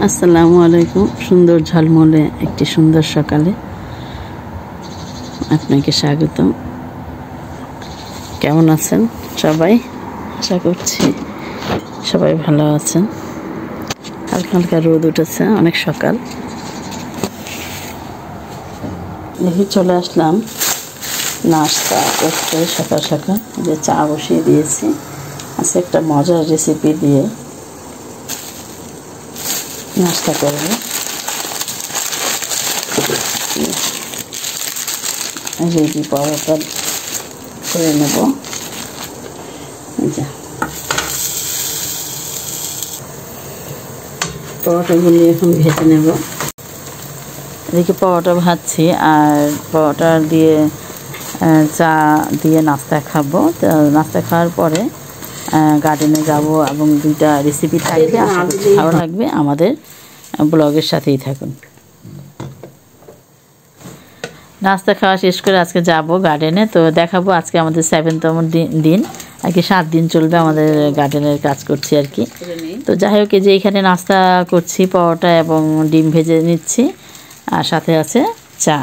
আসসালামু আলাইকুম। সুন্দর ঝলমলে একটি সুন্দর সকালে আপনাকে স্বাগতম। কেমন আছেন সবাই? আশা করছি সবাই ভালো আছেন। হালকা হালকা রোদ উঠেছে, অনেক সকাল। দেখি চলে আসলাম নাস্তা করতে সকাল সকাল। যে চা বসিয়ে দিয়েছি, আজকে একটা মজার রেসিপি দিয়ে নাস্তা করব। রেডি পরোটা করে নেব। পরোটাগুলি এখন ভেজে নেব। এদিকে পরোটা ভাজছি, আর পরোটা দিয়ে চা দিয়ে নাস্তা খাবো। নাস্তা খাওয়ার পরে গার্ডেনে যাব এবং দুইটা রেসিপি থাকবে, আশা করছি ভালো লাগবে। আমাদের ব্লগের সাথেই থাকুন। নাস্তা খাওয়া শেষ করে আজকে যাব গার্ডেনে। তো দেখাবো আজকে আমাদের 7তম দিন, আর কি 7 দিন চলবে আমাদের গার্ডেনের কাজ করছি আর কি। তো যাই হোক, যে এখানে নাস্তা করছি পরোটা এবং ডিম ভেজে নিচ্ছি, আর সাথে আছে চা।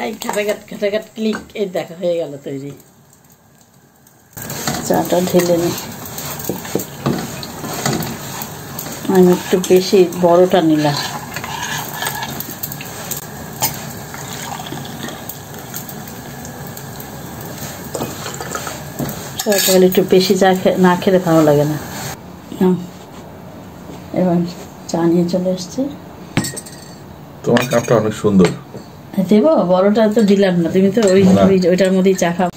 এই ঘাটাঘাট ক্লিক, এই দেখা হয়ে গেল তৈরি। চাটা ঢেলে নিই। আমি একটু বেশি বড়টা নিলাম। সকালে একটু বেশি চা না খেলে ভালো লাগে না। এবার চা নিয়ে চলে এসছি। তোমার কাপটা অনেক সুন্দর। দেবো? বড়টা তো দিলাম না, তুমি তো ওইটার মধ্যেই চা খাও।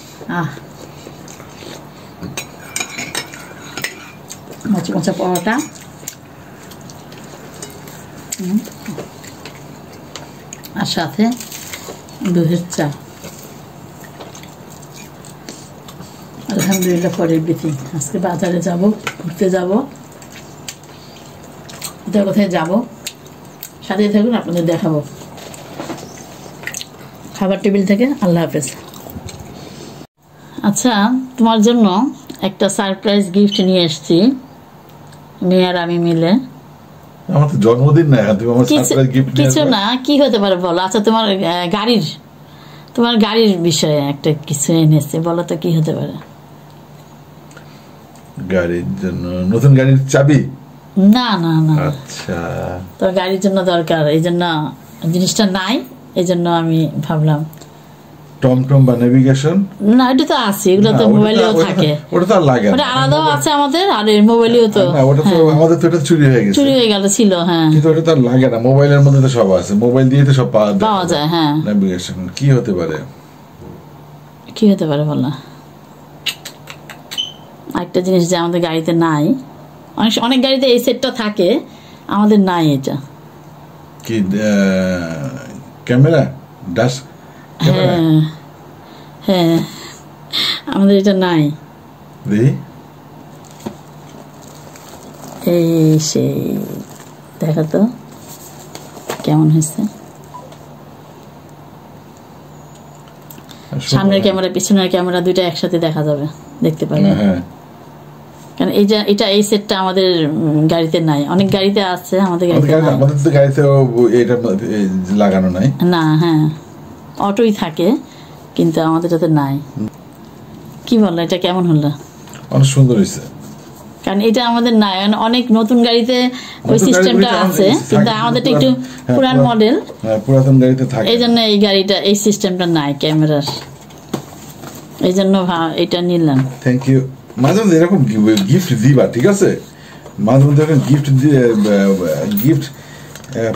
মোচা মোচা পরোটা, আর সাথে দুধের চা। আলহামদুলিল্লাহ ফর এভরিথিং। আজকে বাজারে যাব, ঘুরতে যাব। কোথায় যাব সাথে থাকুন, আপনাদের দেখাবো খাবার টেবিল থেকে। আল্লাহ হাফেজ। আচ্ছা, তোমার জন্য একটা সারপ্রাইজ গিফট নিয়ে এসেছি, মেয়ে আর আমি মিলে। আমার তো জন্মদিন না, তুমি আমার সারপ্রাইজ গিফট নিয়ে কিছু না, কি হতে পারে বলো? আচ্ছা, তোমার গাড়ির বিষয়ে একটা কিছু এনেছে, বলো তো কি হতে পারে? গাড়ির জন্য নতুন গাড়ির চাবি? না না না, আচ্ছা, তো গাড়ির জন্য দরকার, এই জন্য জিনিসটা নাই, এই জন্য আমি ভাবলাম। টমটম বা নেভিগেশন? না, এটা তো আছে, এগুলো তো মোবাইলেও থাকে। ওটা তো আর লাগে না, ওটা আলাদাও আছে আমাদের, আর মোবাইলেও তো। ওটা তো আমাদের তো এটা চুরি হয়ে গেল ছিল। হ্যাঁ, কিন্তু ওটা তো আর লাগে না, মোবাইলের মধ্যে তো সব আছে, মোবাইল দিয়ে তো সব পাওয়া যায়। হ্যাঁ, নেভিগেশন কি হতে পারে? বল। একটা জিনিস যে আমাদের গাড়িতে নাই, অনেক গাড়িতে এই সেটটা থাকে, আমাদের নাই। এটা কি? ক্যামেরা? ডাশ? হ্যাঁ, আমাদের এটা নাই। এই সেই দেখা তো কেমন হয়েছে। সামনের ক্যামেরা পিছনের ক্যামেরা দুইটা একসাথে দেখা যাবে, দেখতে পাবে। কারণ এটা এই সেটটা আমাদের গাড়িতে নাই, অনেক গাড়িতে আছে, আমাদের গাড়িতে এটা লাগানো নাই না। হ্যাঁ, অটোই থাকে, কিন্তু আমাদের এটাতে নাই। কি বললো, এটা কেমন হলো? অনেক সুন্দর হয়েছে। কারণ এটা আমাদের নাই, অনেক নতুন গাড়িতে ওই সিস্টেমটা আছে, কিন্তু আমাদেরটা একটু পুরান মডেল, পুরাতন গাড়িতে থাকে, এই জন্য এই গাড়িটা এই সিস্টেমটা নাই ক্যামেরার, এই জন্য এটা নিলাম। Thank you. মাঝে মধ্যে এরকম গিফট দিবা, ঠিক আছে? মাঝে মধ্যে এরকম গিফট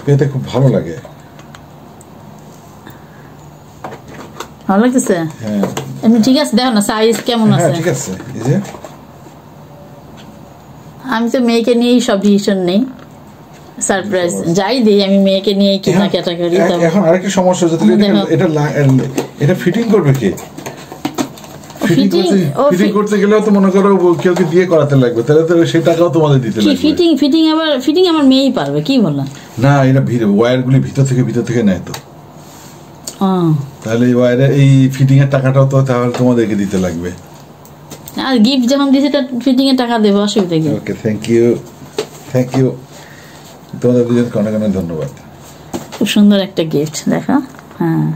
পেতে খুব ভালো লাগে। ভালো লাগতেছে? হ্যাঁ, এমনি ঠিক আছে, দেখো না সাইজ কেমন আছে। ঠিক আছে। এই যে আমি তো মেয়েকে নিয়েই সব ডিসিশন নেই, সারপ্রাইজ যাই দিই আমি মেয়েকে নিয়ে কিনা ক্যাটাগরি। এখন আরেকটা সমস্যা হচ্ছে, এটা ফিটিং করবে কে? ফিটিং করতে গেলেও তো মনে করো কেউ দিয়ে করাতে লাগবে, তাহলে তো সেই টাকাও তোমাদের দিতে লাগবে। ফিটিং আমার মেয়েই পারবে, কি বললা? না, এটা ওয়্যার গুলি ভিতর থেকে নেয় তো, তাহলে এই ফিটিং এর টাকাটাও তো তাহলে তোমাদেরকে দিতে লাগবে। আর গিফট যখন দিয়েছে ফিটিং এর টাকা দেবো, অসুবিধা কি? ওকে, থ্যাংক ইউ। তোমাদের দুজনকে অনেক অনেক ধন্যবাদ। খুব সুন্দর একটা গিফট দেখো। হ্যাঁ,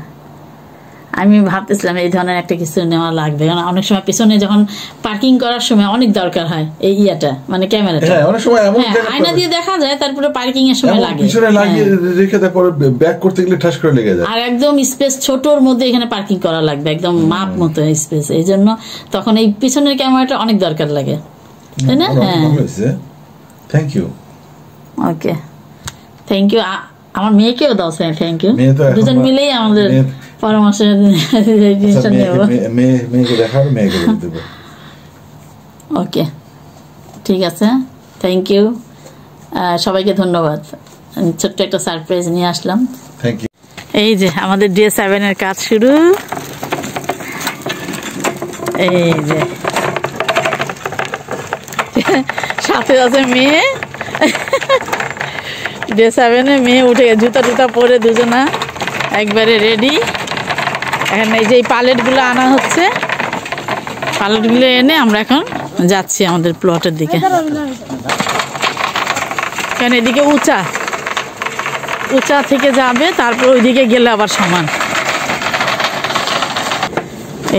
আমি ভাবতেছিলাম এই ধরনের একটা কিছু নেওয়া লাগবে, কারণ অনেক সময় পিছনে যখন পার্কিং করার সময় অনেক দরকার হয় এই ইয়াটা, মানে ক্যামেরাটা। হ্যাঁ, অনেক সময় এমন আয়না দিয়ে দেখা যায়, তারপরে পার্কিং এর সময় লাগে, পিছনে লাগিয়ে রেখে তারপরে ব্যাক করতে গেলে ঠাস করে লেগে যায়। আর একদম স্পেস ছোটর মধ্যে এখানে পার্কিং করা লাগবে, একদম মাপ মতো স্পেস। এই জন্য তখন এই পিছনের ক্যামেরাটা অনেক দরকার লাগে, তাই না? হ্যাঁ, thank you. Okay, thank you. আমার মেয়েকেও দাও স্যার, থ্যাংক ইউ। দুজন মিলেই আমাদের পরামর্শ জিনিসটা নেব। মেয়েকে দেখাবো, মেয়েকে দেবো। ওকে, ঠিক আছে, থ্যাংক ইউ। সবাইকে ধন্যবাদ। ছোট্ট একটা সারপ্রাইজ নিয়ে আসলাম। Thank you. এই যে আমাদের DA7 এর কাজ শুরু। এই যে সাথে আছে মেয়ে, DA7 এ মেয়ে উঠে গেছে, জুতা টুতা পরে দুজনা একবারে রেডি। এখন এই যে পালেটগুলো আনা হচ্ছে, পালেটগুলো এনে আমরা এখন যাচ্ছি আমাদের প্লটের দিকে। কারণ এদিকে উঁচা থেকে যাবে, তারপর ওইদিকে গেলে আবার সমান।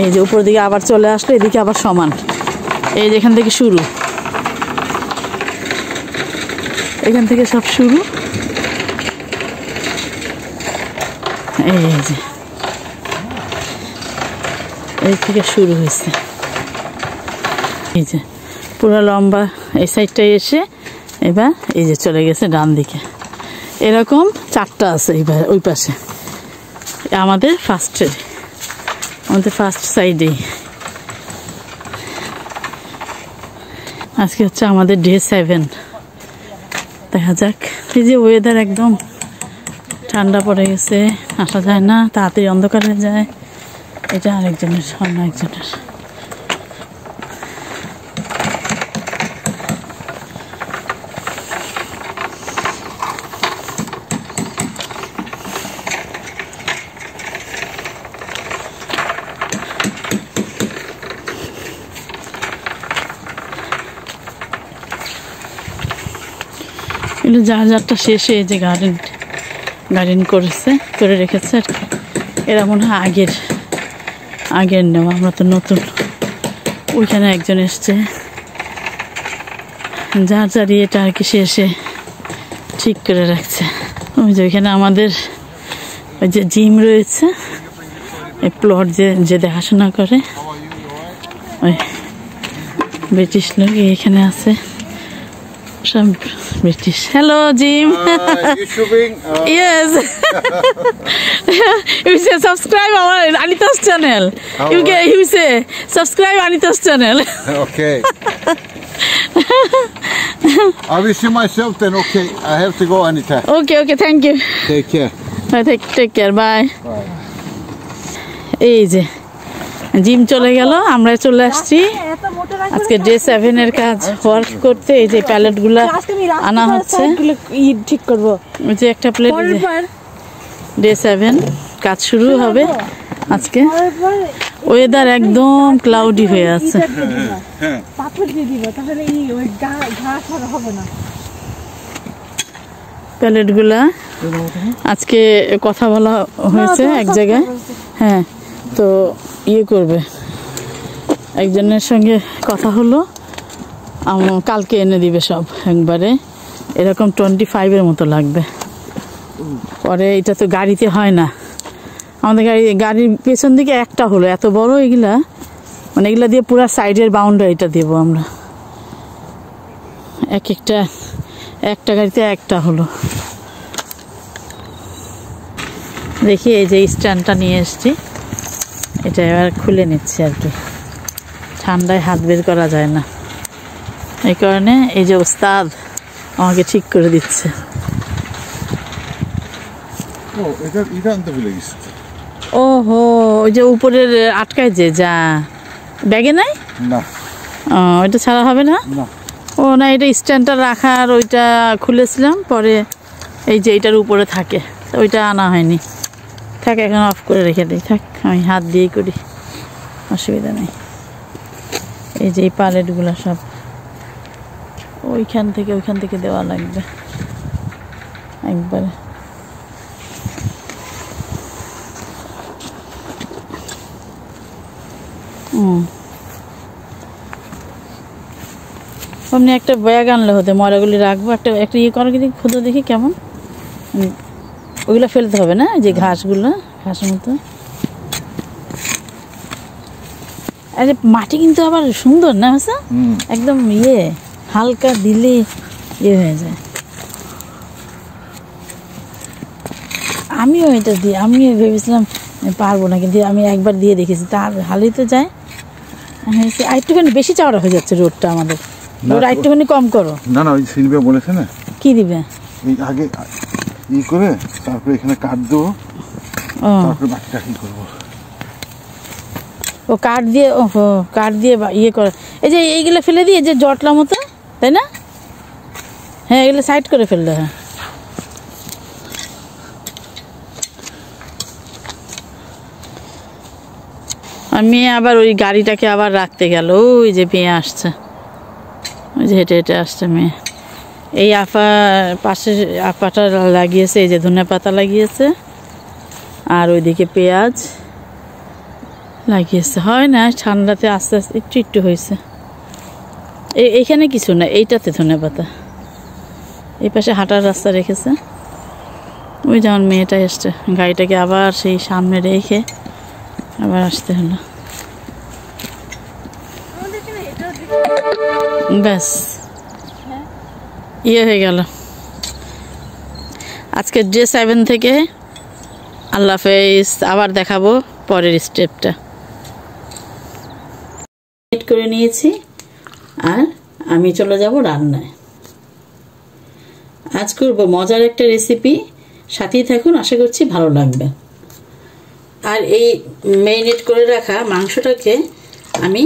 এই যে উপর দিকে আবার চলে আসলো, এদিকে আবার সমান। এই যে এখান থেকে শুরু, এখান থেকে সব শুরু। এই যে এই থেকে শুরু হয়েছে। এই যে পুরো লম্বা এই সাইডটায় এসে এবার এই যে চলে গেছে ডান দিকে। এরকম 4টা আছে এবার ওই পাশে। আমাদের ফার্স্ট সাইডেই আজকে হচ্ছে আমাদের DA7। দেখা যাক। এই যে ওয়েদার একদম ঠান্ডা পড়ে গেছে, আসা যায় না, তাড়াতাড়ি অন্ধকার হয়ে যায়। এটা আরেকজনের, অন্য একজনের। এগুলো যার যারটা শেষে যে গার্ডেন করে রেখেছে আর কি। এরা মনে হয় আগের নেওয়া, আমরা তো নতুন। ওইখানে একজন এসছে, যার এটা আর কি শেষে ঠিক করে রাখছে। ওই যে ওইখানে আমাদের ওই যে জিম রয়েছে, এই প্লট যে দেখাশোনা করে ওই ব্রিটিশ লোক এখানে আছে, সব British. Hello gym. Yes. You say subscribe our Anita's channel. You say subscribe Anita's channel. Okay. I will see myself then. Okay, I have to go, Anita. Okay, thank you. Take care. Take care. Bye. Bye. এই যে gym চলে গেল, আমরা চলে আসছি আজকে DA7 এর কাজ ওয়ার্ক করতে। এই যে প্যালেট গুলা আনা হচ্ছে, ঠিক করবো। ওই যে একটা প্লেট, DA7 কাজ শুরু হবে আজকে। ওয়েদার একদম ক্লাউডি হয়ে আছে। প্যালেট গুলা আজকে কথা বলা হয়েছে এক জায়গায়। হ্যাঁ, তো করবে, একজনের সঙ্গে কথা হলো, কালকে এনে দিবে সব একবারে। এরকম 25-এর মতো লাগবে। পরে এটা তো গাড়িতে হয় না, আমাদের গাড়ির পেছন দিকে একটা হলো, এত বড় এগুলা, মানে এগুলা দিয়ে পুরো সাইডের বাউন্ডারিটা দেব আমরা। একটা গাড়িতে একটা হলো। দেখি এই যে স্ট্যান্ডটা নিয়ে এসছি, এটা এবার খুলে নিচ্ছি আর কি, ঠান্ডায় হাত বের করা যায় না, এই কারণে এই যে ওস্তাদ আমাকে ঠিক করে দিচ্ছে। ওহো, ওই যে উপরের আটকায় যে যা ব্যাগে নাই না, ওইটা ছাড়া হবে না। ও না, এটা স্ট্যান্ডটা রাখার ওইটা খুলেছিলাম, পরে এই যে এটার উপরে থাকে, ওইটা আনা হয়নি। থাক, এখন অফ করে রেখে দিই, থাক, আমি হাত দিয়েই করি, অসুবিধা নেই। এই যে এই পালেটগুলো সব ওইখান থেকে দেওয়া লাগবে। একবারে। আপনি একটা ব্যাগ আনলে হতে, ময়লাগুলি রাখবো, একটা একটা ইয়ে করো কিন্তু খুঁজো দেখি কেমন। ওইগুলো ফেলতে হবে না, যে ঘাসগুলো, ঘাসের মতো। আরে মাটি কিন্তু আবার সুন্দর না হচ্ছে, একদম ইয়ে হালকা দিলে ইয়ে হয়ে যায়। আমিও এটা দিয়ে, আমিও ভেবেছিলাম পারবো না, কিন্তু আমি একবার দিয়ে দেখেছি, তার হালই তো যায়। একটুখানি বেশি চওড়া হয়ে যাচ্ছে রোডটা আমাদের, রোড একটুখানি কম করো। না না, ওই শিল্পে বলেছে না কি দিবে, এই আগে ই করে তারপরে এখানে কাট দেবো, তারপরে বাকিটা কি করবো। ও কাঠ দিয়ে, ও কাঠ দিয়ে ইয়ে করে, এই যে এইগুলো ফেলে দিয়ে, যে জটলা মতো, তাই না? হ্যাঁ, এগুলো সাইড করে ফেললে হয়। আমি আবার ওই গাড়িটাকে আবার রাখতে গেল, ওই যে মেয়ে আসছে, ওই যে হেঁটে হেঁটে আসছে মেয়ে। এই আপা পাশে আপাটা লাগিয়েছে, এই যে ধনে পাতা লাগিয়েছে, আর ওইদিকে পেঁয়াজ লাগিয়েছে। হয় না, ঠান্ডাতে আস্তে আস্তে একটু একটু হয়েছে। এইখানে কিছু না, এইটাতে ধনে পাতা। এই পাশে হাঁটার রাস্তা রেখেছে। ওই যেমন মেয়েটা এসছে, গাড়িটাকে আবার সেই সামনে রেখে আবার আসতে হলো। ব্যাস ইয়ে হয়ে গেল। আজকে ডে 7 থেকে আল্লাহ হাফেজ। আবার দেখাবো পরের স্টেপটা। করে নিয়েছি, আর আমি চলে যাব রান্নায়। আজ করব মজার একটা রেসিপি, সাথেই থাকুন, আশা করছি ভালো লাগবে। আর এই ম্যারিনেট করে রাখা মাংসটাকে আমি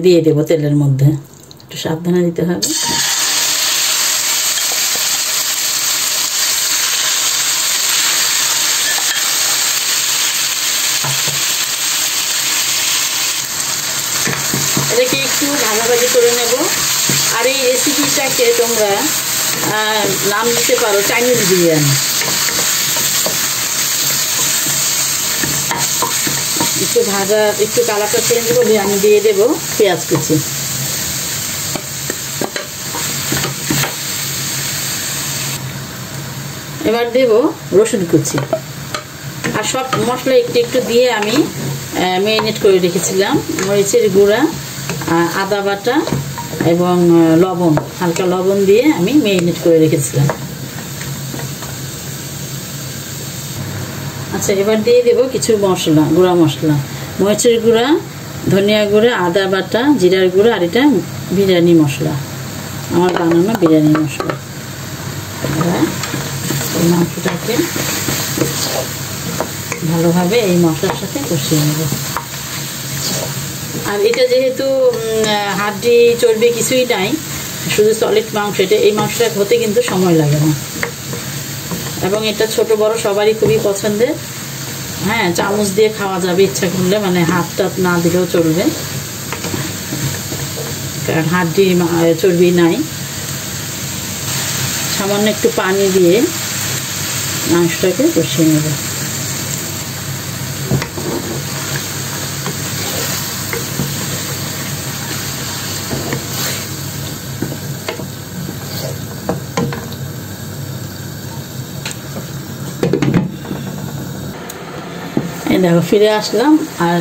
দিয়ে দেব তেলের মধ্যে, একটু সাবধানে দিতে হবে। এটাকে একটু ভাজাভাজি করে নেব। আর এই রেসিপিটাকে তোমরা নাম দিতে পারো চাইনিজ বিরিয়ানি। একটু ভাজা, একটু কালারটা চেঞ্জ করলে আমি দিয়ে দেব পেঁয়াজ কুচি। এবার দেব রসুন কুচি। আর সব মশলা একটু একটু দিয়ে আমি ম্যারিনেট করে রেখেছিলাম। মরিচের গুঁড়া, আদা বাটা এবং লবণ, হালকা লবণ দিয়ে আমি ম্যারিনেট করে রেখেছিলাম। আচ্ছা, এবার দিয়ে দেব কিছু মশলা, গুঁড়া মশলা, মরিচের গুঁড়া, ধনিয়া গুঁড়া, আদা বাটা, জিরার গুঁড়া, আর এটা বিরিয়ানি মশলা, আমার বানানো বিরিয়ানি মশলা। এবার এই মাংসটাকে ভালোভাবে এই মশলার সাথে কষিয়ে নেব। আর এটা যেহেতু হাড্ডি চর্বি কিছুই নাই, শুধু সলিড মাংস, এটা এই মাংসটা হতে কিন্তু সময় লাগে না। এবং এটা ছোট বড় সবারই খুবই পছন্দের। হ্যাঁ, চামচ দিয়ে খাওয়া যাবে ইচ্ছা করলে, মানে হাত টাত না দিলেও চলবে, কারণ হাড্ডি চর্বি নাই। সামান্য একটু পানি দিয়ে মাংসটাকে কষিয়ে নেব। এই দেখো ফিরে আসলাম, আর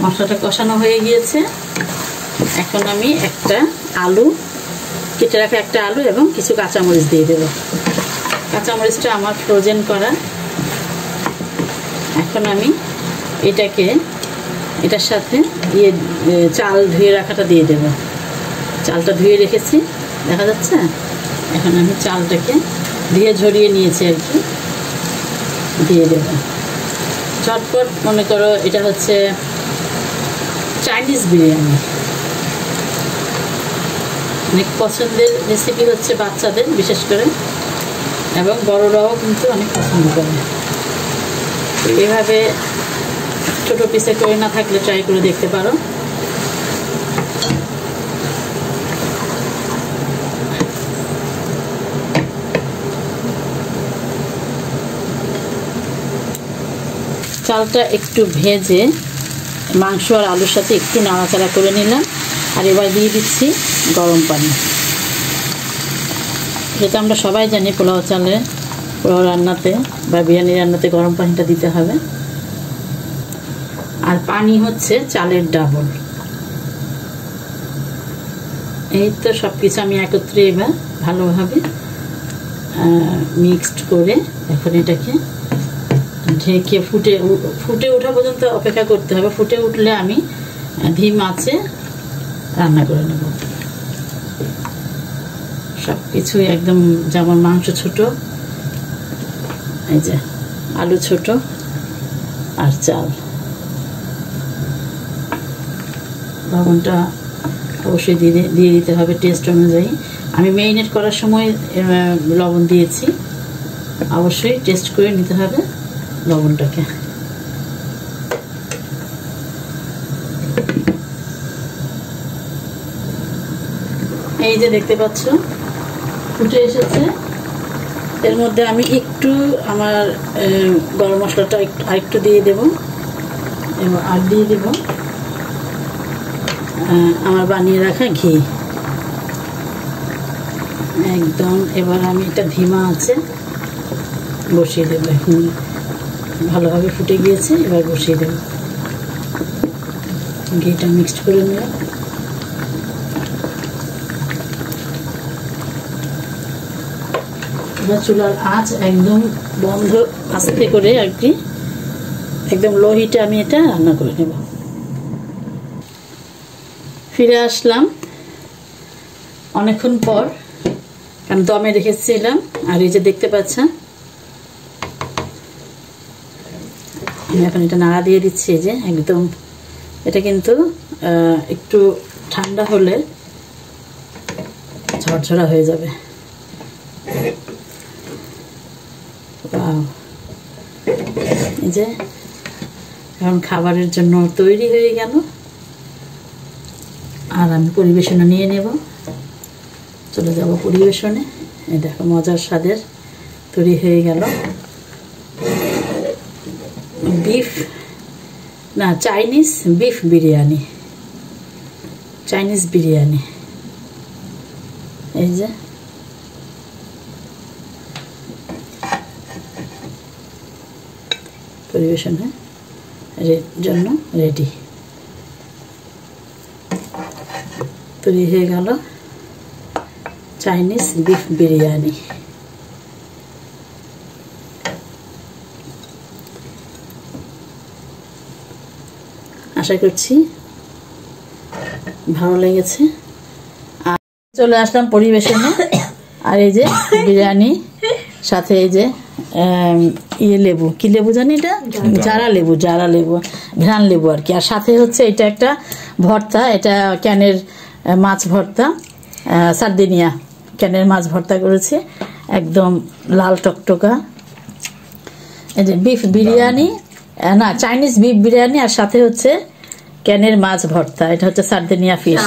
মশলাটা কষানো হয়ে গিয়েছে। এখন আমি একটা আলু, কেটে রাখা একটা আলু এবং কিছু কাঁচামরিচ দিয়ে দেবো। কাঁচামরিচটা আমার ফ্রোজেন করা। এখন আমি এটার সাথে চাল ধুয়ে রাখাটা দিয়ে দেব। চালটা ধুয়ে রেখেছি, দেখা যাচ্ছে। এখন আমি চালটাকে ধুয়ে ঝরিয়ে নিয়েছি আর কি, দিয়ে দেব। ঝটপট, মনে করো এটা হচ্ছে চাইনিজ বিরিয়ানি। অনেক পছন্দের রেসিপি হচ্ছে বাচ্চাদের বিশেষ করে, এবং বড়রাও কিন্তু অনেক পছন্দ করে। এভাবে ছোট পিসে করে না থাকলে ট্রাই করে দেখতে পারো। চালটা একটু ভেজে মাংস আর আলুর সাথে একটু নাড়াচাড়া করে নিলাম। আর এবার দিয়ে দিচ্ছি গরম পানি। যেটা আমরা সবাই জানি পোলাও চালে, পোলাও রান্নাতে বা বিরিয়ানি রান্নাতে গরম পানিটা দিতে হবে। আর পানি হচ্ছে চালের ডাবল। এই তো সব কিছু আমি একত্রে এবার ভালোভাবে মিক্সড করে এখন এটাকে ঢেকে ফুটে ওঠা পর্যন্ত অপেক্ষা করতে হবে। ফুটে উঠলে আমি ধিম আঁচে রান্না করে নেব। সব কিছু একদম, যেমন মাংস ছোট, এই যে আলু ছোট আর চাল। লবণটা অবশ্যই দিয়ে দিতে হবে টেস্ট অনুযায়ী। আমি মেরিনেট করার সময় লবণ দিয়েছি, অবশ্যই টেস্ট করে নিতে হবে লবণটাকে। এই যে দেখতে পাচ্ছ ফুটে এসেছে। এর মধ্যে আমি একটু আমার গরম মশলাটা আরেকটু দিয়ে দেব এবং আর দিয়ে দেব আমার বানিয়ে রাখা ঘি একদম। এবার আমি এটা ধিমা আছে বসিয়ে দেবো। এখন ভালোভাবে ফুটে গিয়েছে, এবার বসিয়ে দেব। ঘিটা মিক্সড করে নিলাম। এবার চুলার আঁচ একদম বন্ধ আস্তে করে আর কি, একদম লো হিটে আমি এটা রান্না করে নেব। ফিরে আসলাম অনেকক্ষণ পর, কারণ দমে রেখেছিলাম। আর এই যে দেখতে পাচ্ছেন আমি এখন এটা নাড়া দিয়ে দিচ্ছি। যে একদম এটা কিন্তু একটু ঠান্ডা হলে ঝরঝরা হয়ে যাবে। এই যে এখন খাবারের জন্য তৈরি হয়ে গেল। আর আমি পরিবেশনে নিয়ে নেব, চলে যাব পরিবেশনে। এই দেখো মজার স্বাদের তৈরি হয়ে গেল Chinese beef biryani. Chinese biryani এই যে পরিবেশনের জন্য রেডি। তৈরি হয়ে গেল চাইনিজ বিফ বিরিয়ানি। আশা করছি ভালো লেগেছে। আর চলে আসলাম পরিবেশনে। আর এই যে বিরিয়ানি সাথে এই যে লেবু, কি লেবু জানি এটা, জারা লেবু ঘ্রাণ লেবু আর কি। আর সাথে হচ্ছে এটা একটা ভর্তা, এটা ক্যানের মাছ ভর্তা, সার্দিনিয়া ক্যানের মাছ ভর্তা করেছে, একদম লাল টকটকা। এই যে বিফ বিরিয়ানি, না চাইনিজ বিফ বিরিয়ানি, আর সাথে হচ্ছে ক্যানের মাছ ভর্তা। এটা হচ্ছে সার্দিনিয়া ফিশ।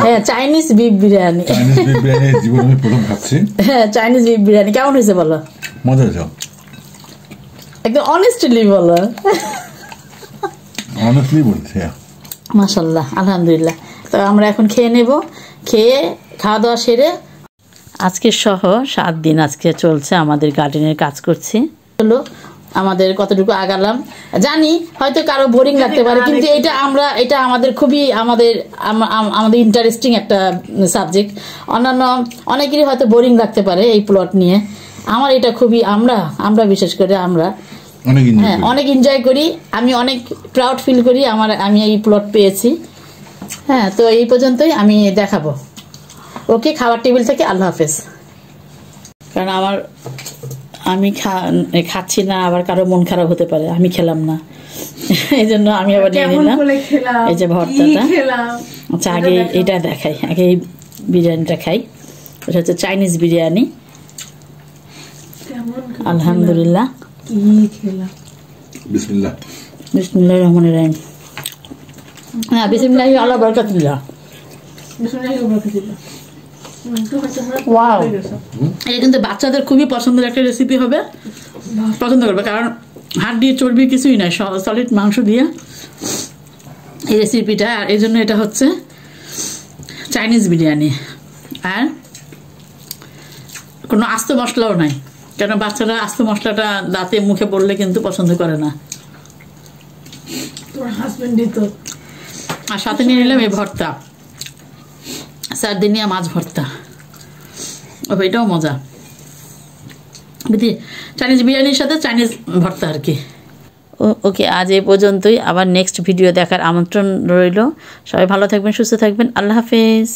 হ্যাঁ চাইনিজ বিফ বিরিয়ানি। জীবনে প্রথম খাচ্ছি। হ্যাঁ চাইনিজ বিফ বিরিয়ানি কেমন হয়েছে বলো? মজা হয়েছে একদম অনেস্টলি বলো। অনেস্টলি বলছি। মাশাআল্লাহ, আলহামদুলিল্লাহ। তো আমরা এখন খেয়ে নেব। খেয়ে খাওয়া দাওয়া সেরে আজকে সহ 7 দিন আজকে চলছে আমাদের গার্ডেনের কাজ করছি। হলো আমাদের কতটুকু আগালাম জানি, হয়তো কারো বোরিং লাগতে পারে, কিন্তু এটা আমাদের খুবই আমাদের ইন্টারেস্টিং একটা সাবজেক্ট। অন্যান্য অনেকেরই হয়তো বোরিং লাগতে পারে এই প্লট নিয়ে। আমার এটা খুবই, আমরা বিশেষ করে আমরা অনেক এনজয় করি। আমি অনেক প্রাউড ফিল করি আমি এই প্লট পেয়েছি। হ্যাঁ, তো এই পর্যন্তই আমি দেখাবো। ওকে, খাবার টেবিল থেকে আল্লাহ হাফেজ। কারণ আমি খাচ্ছি না, আবার কারো মন খারাপ হতে পারে, আমি খেলাম না, এই জন্য আমি আবার নিয়ে নিলাম এই যে ভর্তাটা। আচ্ছা, আগে এটা দেখাই, আগে এই বিরিয়ানিটা খাই। এটা হচ্ছে চাইনিজ বিরিয়ানি। আলহামদুলিল্লাহ। বিসমিল্লাহির রহমানির রহিম। হ্যাঁ, বিসমিল্লাহি আলা বারাকাতুল্লাহ। ওয়াও, এটা কিন্তু বাচ্চাদের খুবই পছন্দের একটা রেসিপি হবে, পছন্দ করবে। কারণ হাড় দিয়ে চর্বি কিছুই নয়, সলিড মাংস দিয়ে এই রেসিপিটা। আর এই জন্য এটা হচ্ছে চাইনিজ বিরিয়ানি। আর কোনো আস্ত মশলাও নাই, কেন বাচ্চারা আস্ত মশলাটা দাঁতে মুখে পড়লে কিন্তু পছন্দ করে না। আর সাথে নিয়ে নিলাম এই ভর্তা, সার্দিনিয়া মাছ ভর্তা, এটাও মজা। চাইনিজ বিরিয়ানির সাথে চাইনিজ ভর্তা আর কি। ওকে, আজ এই পর্যন্তই। আবার নেক্সট ভিডিও দেখার আমন্ত্রণ রইল। সবাই ভালো থাকবেন, সুস্থ থাকবেন। আল্লাহ হাফেজ।